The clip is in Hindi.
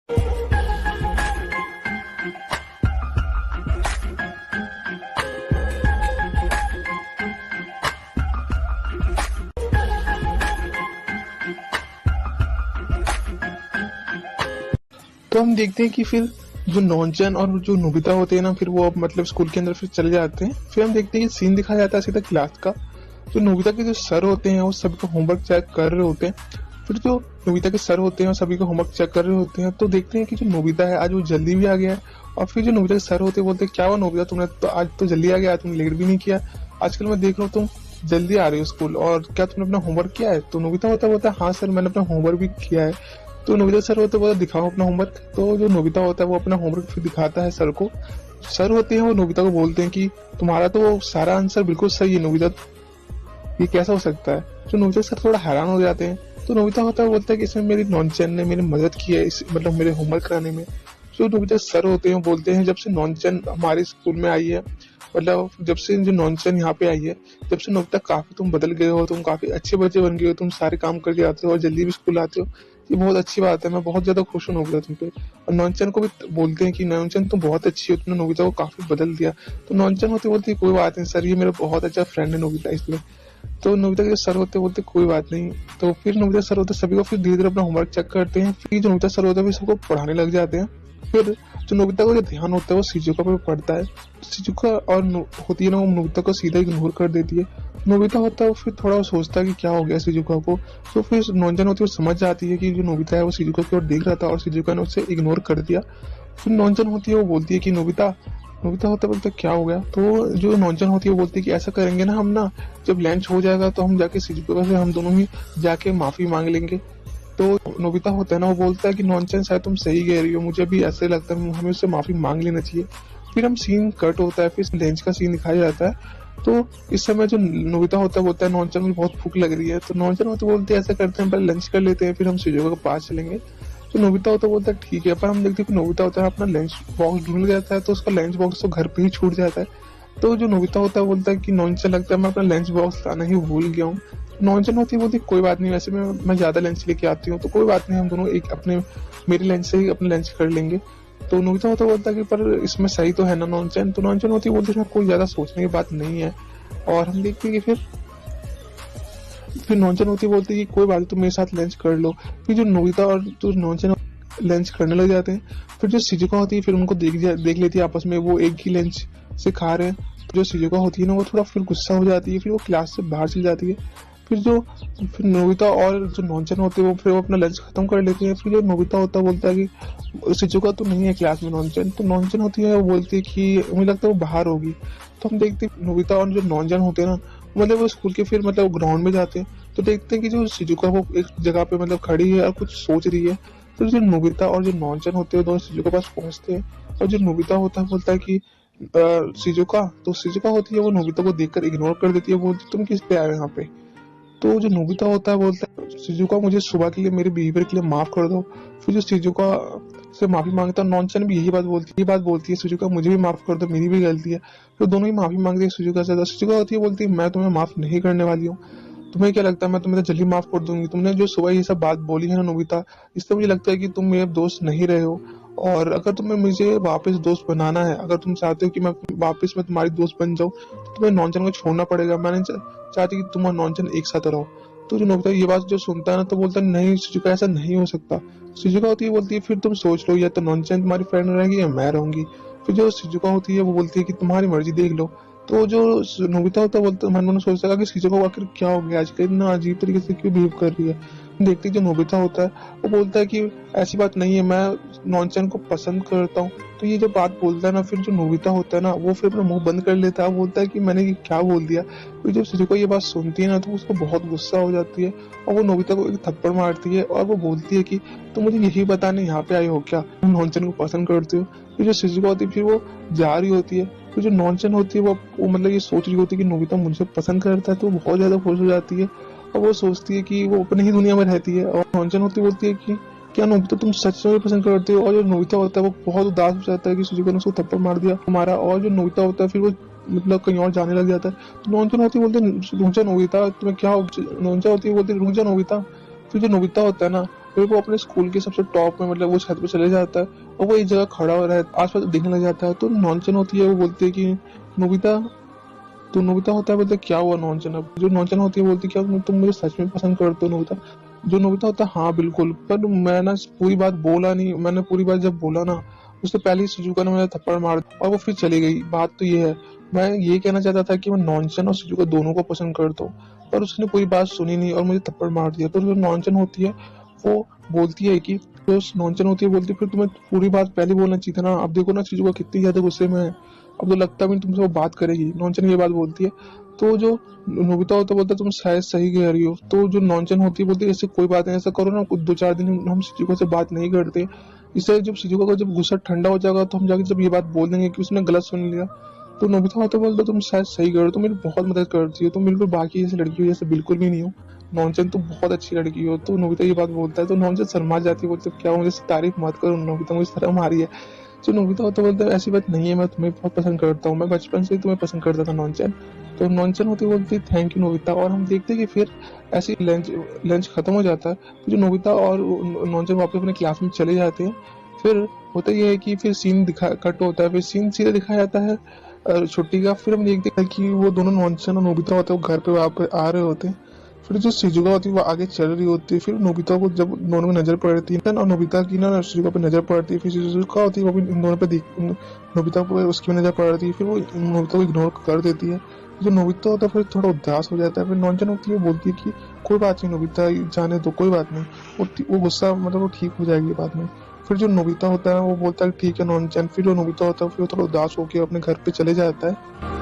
तो हम देखते हैं कि फिर जो नॉनचन और जो नोबिता होते हैं ना, फिर वो मतलब स्कूल के अंदर फिर चले जाते हैं। फिर हम देखते हैं कि सीन दिखाया जाता है सीधा क्लास का। जो नोबिता के जो सर होते हैं वो सभी का होमवर्क चेक कर रहे होते हैं। फिर जो नोबिता के सर होते हैं वो सभी का होमवर्क चेक कर रहे होते हैं। तो देखते हैं कि जो नोबिता है आज वो जल्दी भी आ गया है। और फिर जो नोबिता के सर होते हैं बोलते हैं, क्या हुआ नोबिता, तुमने तो आज तो जल्दी आ गया, तुमने लेट भी नहीं किया। आजकल मैं देख रहा हूँ तुम जल्दी आ रही हो स्कूल, और क्या तुमने अपना होमवर्क किया है? तो नोबिता बोलता है हाँ सर, मैंने अपना होमवर्क भी किया है। तो नोबिता सर होते बोला दिखाओ अपना होमवर्क। तो जो नोबिता होता है वो अपना होमवर्क फिर दिखाता है सर को। सर होते हैं वो नोबिता को बोलते हैं कि तुम्हारा तो सारा आंसर बिल्कुल सही है नोबिता, ये कैसा हो सकता है? तो नोबिता सर थोड़ा हैरान हो जाते हैं। तो नोबिता होता है बोलता है कि इसमें मेरी नॉनचन ने मेरी मदद की है, इस मतलब मेरे होमवर्क कराने में। जो नोबिता सर होते हैं बोलते हैं, जब से नॉनचन हमारे स्कूल में आई है, मतलब जब से जो नॉनचन यहाँ पे आई है, जब से नोबिता काफी तुम बदल गए हो, तुम काफी अच्छे बच्चे बन गए हो, तुम सारे काम करके आते हो और जल्दी भी स्कूल आते हो। ये बहुत अच्छी बात है, मैं बहुत ज्यादा खुश हूँ नोबिता तुम पे। और नॉनचन को भी बोलते हैं कि नॉनचन तुम बहुत अच्छी हो, तुमने नोबिता को काफी बदल दिया। तो नॉनचन होते बोलते कोई बात नहीं सर, ये मेरा बहुत अच्छा फ्रेंड है नोबिता, इसलिए। तो नोबिता के जो सर होते बोलते कोई बात नहीं। तो फिर नोबिता सर होते सभी को फिर धीरे धीरे अपना होमवर्क चेक करते हैं। फिर जो नोबिता सर होते हैं सबको पढ़ाने लग जाते हैं। फिर जो नोबिता का जो ध्यान होता है वो शिजुका पे पड़ता है। शिजुका और होती है ना, वो नोबिता को सीधा इग्नोर कर देती है। नोबिता होता है वो फिर थोड़ा सोचता है कि क्या हो गया शिजुका को। तो फिर नॉनचन होती है वो समझ जाती है कि जो नोबिता है वो शिजुका की ओर देख रहा था और शिजुका ने उसे इग्नोर कर दिया। फिर नॉनचन होती है वो बोलती है कि नोबिता, नोबिता होता बोलता क्या हो गया? तो जो नॉनचन होती है वो बोलती है कि ऐसा करेंगे ना हम ना, जब लंच हो जाएगा तो हम जाके शिजुका से हम दोनों ही जाके माफी मांग लेंगे। तो नोबिता होता है ना वो बोलता है कि नॉनचन शायद तुम सही कह रही हो, मुझे भी ऐसे लगता है हमें उससे माफी मांग लेना चाहिए। फिर हम सीन कट होता है, फिर लंच का सीन दिखाया जाता है। तो इस समय जो नोबिता होता है बोलता है नॉनचन मुझे बहुत भूख लग रही है। तो नॉनचन होते बोलते हैं ऐसा करते हैं पहले लंच कर लेते हैं, फिर हम शिजुका के पास चलेंगे। तो नोबिता होता बोलता है ठीक है। पर हम देखते हैं कि नोबिता होता है अपना लंच बॉक्स ढूंढ जाता है, तो उसका लंच बॉक्स तो घर पे ही छूट जाता है। तो जो नोबिता होता है बोलता है कि नॉनचन लगता है मैं अपना लंच बॉक्स लाना ही भूल गया हूँ। नॉनचन होती है बोलती कोई बात नहीं, वैसे मैं ज्यादा लंच लेके आती हूँ, तो कोई बात नहीं हम दोनों एक अपने मेरे लंच से ही अपने लंच कर लेंगे। तो नोबिता होता बोलता है कि पर इसमें सही तो है ना नॉनचन? तो नॉनचन होती है बोलती है इसमें कोई ज्यादा सोचने की बात नहीं है। और हम देखते हैं कि फिर नॉनचन होती बोलती है कि कोई बात नहीं तुम मेरे साथ लंच कर लो। फिर जो नोबिता और जो नॉनचन लंच करने लग जाते हैं। फिर जो शिजुका होती है फिर उनको देख लेती है आपस में, वो एक ही लंच से खा रहे हैं। तो जो शिजुका होती है ना वो थोड़ा फिर गुस्सा हो जाती है, फिर वो क्लास से बाहर चली जाती है। फिर नोबिता और जो नॉनचन होते हैं वो फिर वो अपना लंच खत्म कर लेते हैं। फिर जो नोबिता होता है बोलता है कि शिजुका तो नहीं है क्लास में नॉनचन। तो नॉनचन होती है वो बोलती है कि मुझे लगता है वो बाहर होगी। तो हम देखते हैं नोबिता और जो नॉनचन होते हैं ना, मतलब वो स्कूल के फिर मतलब ग्राउंड में जाते हैं। तो देखते हैं कि जो शिजुका वो एक जगह पे मतलब खड़ी है और कुछ सोच रही है। तो जो नोबिता और जो नॉनचन होते हैं दोनों शिजुका के पास पहुंचते हैं। और जो नोबिता होता है बोलता है कि शिजुका। तो शिजुका होती है वो नोबिता को देखकर इग्नोर कर देती है, बोलती तुम किस पे आए हो यहाँ पे? तो जो नोबिता होता है बोलता है शिजुका मुझे सुबह के लिए मेरे बिहेवियर के लिए माफ कर दो। फिर जो शिजुका से माफी मांगता है, नॉनचन भी यही बात बोलती है शिजुका मुझे भी माफ कर दो, मेरी भी गलती है। तो दोनों ही माफी मांगते हैं शिजुका से। शिजुका होती है बोलती है मैं तुम्हें माफ नहीं करने वाली हूँ। तुम्हें क्या लगता है मैं तुम्हें तो जल्दी माफ कर दूंगी? तुमने जो सुबह ये सब बात बोली है ना नोबिता, इससे मुझे लगता है कि तुम मेरे दोस्त नहीं रहे हो। और अगर तुम्हें मुझे वापस दोस्त बनाना है, अगर तुम चाहते हो कि मैं तुम्हारी दोस्त बन जाऊं, तो तुम्हें नॉनचन को छोड़ना पड़ेगा। मैं नहीं चाहती कि तुम और नॉनचन एक साथ रहो। तो जो नोबिता ये बात जो सुनता है ना, तो बोलता है नहीं शिजुका ऐसा नहीं हो सकता। शिजुका होती है बोलती है फिर तुम सोच लो, या तो नॉनचन तुम्हारी फ्रेंड रहेगी या मैं रहूंगी। फिर जो शिजुका होती है वो बोलती है कि तुम्हारी मर्जी देख लो। तो जो नोबिता होता है बोलता मन मन सोचता है कि शिजुका को आखिर क्या हो गया, आजकल इतना अजीब तरीके से क्यों बिहेव कर रही है। देखते जो नोबिता होता है वो बोलता है कि ऐसी बात नहीं है, मैं नॉनचन को पसंद करता हूँ। तो ये जो बात बोलता है ना, फिर जो नोबिता होता है ना वो फिर अपना मुंह बंद कर लेता है, बोलता है कि मैंने ये क्या बोल दिया। फिर जब शिजुका ये बात सुनती है ना तो उसको बहुत गुस्सा हो जाती है, और वो नोबिता को एक थप्पड़ मारती है और वो बोलती है कि तुम मुझे यही बताने यहाँ पे आई हो क्या, तुम नॉनचन को पसंद करते हो? फिर जो शिजुका होती है फिर वो जा रही होती है। तो जो नॉनचन होती है वो मतलब ये सोच रही होती है कि नोबिता मुझे पसंद करता है, तो वो बहुत ज्यादा खुश हो जाती है। और वो सोचती है कि वो अपनी ही दुनिया में रहती है। और नॉनचन होती बोलती है कि क्या नोबिता तुम सच में पसंद करते हो? और जो नोबिता होता है वो बहुत उदास हो जाता है कि शिजुका ने उसको थप्पड़ मार दिया हमारा। और जो नोबिता होता है फिर वो मतलब कहीं और जाने लग जाता है। तो नॉनचन होती बोलते रुक जा नोबिता, तुम्हें क्या नॉनचन होती है बोलती रुक जा नोबिता। फिर जो नोबिता होता है ना फिर वो अपने स्कूल के सबसे टॉप में मतलब वो छत पे चले जाता है और वो एक जगह खड़ा हो रहा है, आसपास देखने लग जाता है। तो नॉनचन होती है, वो बोलती है कि नोबिता, तो नोबिता होता है, बोलते क्या हुआ नॉनचन। अब जो नॉनचन होती है बोलती क्या तुम मुझे सच में पसंद करते हो नोबिता। जो नोबिता होता है हाँ बिल्कुल, पर मैं ना पूरी बात बोला नहीं, मैंने पूरी बात जब बोला ना उससे पहले ही शिजुका ने मुझे थप्पड़ मार दिया और वो फिर चली गई। बात तो ये है, मैं ये कहना चाहता था कि मैं नॉनचन और शिजुका दोनों को पसंद करता हूँ, पर उसने पूरी बात सुनी नहीं और मुझे थप्पड़ मार दिया। तो जो नॉनचन होती है वो बोलती है कि जो नॉनचन होती है बोलती है फिर तुम्हें पूरी बात पहले बोलना चाहिए था ना। अब देखो ना शिजुका कितनी ज्यादा गुस्से में है, अब तो लगता भी नहीं तुमसे वो बात करेगी। नॉनचन ये बात बोलती है। तो जो नोबिता होता है बोलता है तुम शायद सही कह रही हो। तो जो नॉनचन होती है बोलती है ऐसे कोई बात नहीं, ऐसा करो ना कुछ 2-4 दिन हम शिजुका से बात नहीं करते, इससे जब शिजुका का जब गुस्सा ठंडा हो जाएगा तो हम जाके जब ये बात बोल देंगे कि उसने गलत सुन लिया। तो नोबिता होता है बोलता तुम शायद सही कह रहे हो, तुम मेरी बहुत मदद करती हो, तुम बिल्कुल बाकी जैसी लड़की हो जैसे बिल्कुल भी नहीं हो। नॉनचन तुम बहुत अच्छी लड़की हो। तो नोबिता ये बात बोलता है तो नॉनचन शर्मा जाती है, बोलते क्या मुझे तारीफ मत करो नोबिता, मुझे शर्म आ रही है। जो नोबिता होता है बोलता है ऐसी बात नहीं है, मैं तुम्हें बहुत पसंद करता हूँ, मैं बचपन से ही तुम्हें पसंद करता था नॉनचन। तो नॉनचन होती बोलती थैंक यू नोबिता। और हम देखते हैं कि फिर ऐसे लंच लंच खत्म हो जाता है तो जो नोबिता और नॉनचन वापस अपने क्लास में चले जाते हैं। फिर होता ये है कि फिर सीन दिखा कट होता है, फिर सीन सीधा दिखाया जाता है छुट्टी का। फिर हम देखते हैं कि वो दोनों नॉनचन और नोबिता होते हैं वो घर पे वापस आ रहे होते हैं। फिर जो शिजुका होती है वो आगे चल रही होती है, फिर नोबिता को जब दोनों में नजर पड़ती है और नोबिता की ना शिजुका पे नजर पड़ती है, फिर शिजुका होती है वो भी इन दोनों पे नोबिता पे उसकी भी नजर पड़ती है, फिर वो नोबिता को इग्नोर कर देती है। जो नोबिता होता है फिर थोड़ा उदास हो जाता है। फिर नॉनचन होती है बोलती है कि कोई बात नहीं नोबिता, जाने दो कोई बात नहीं, वो गुस्सा मतलब वो ठीक हो जाएगी बाद में। फिर जो नोबिता होता है वो बोलता है ठीक है नॉनचन। फिर जो नोबिता होता है फिर वो थोड़ा उदास होकर अपने घर पे चले जाता है।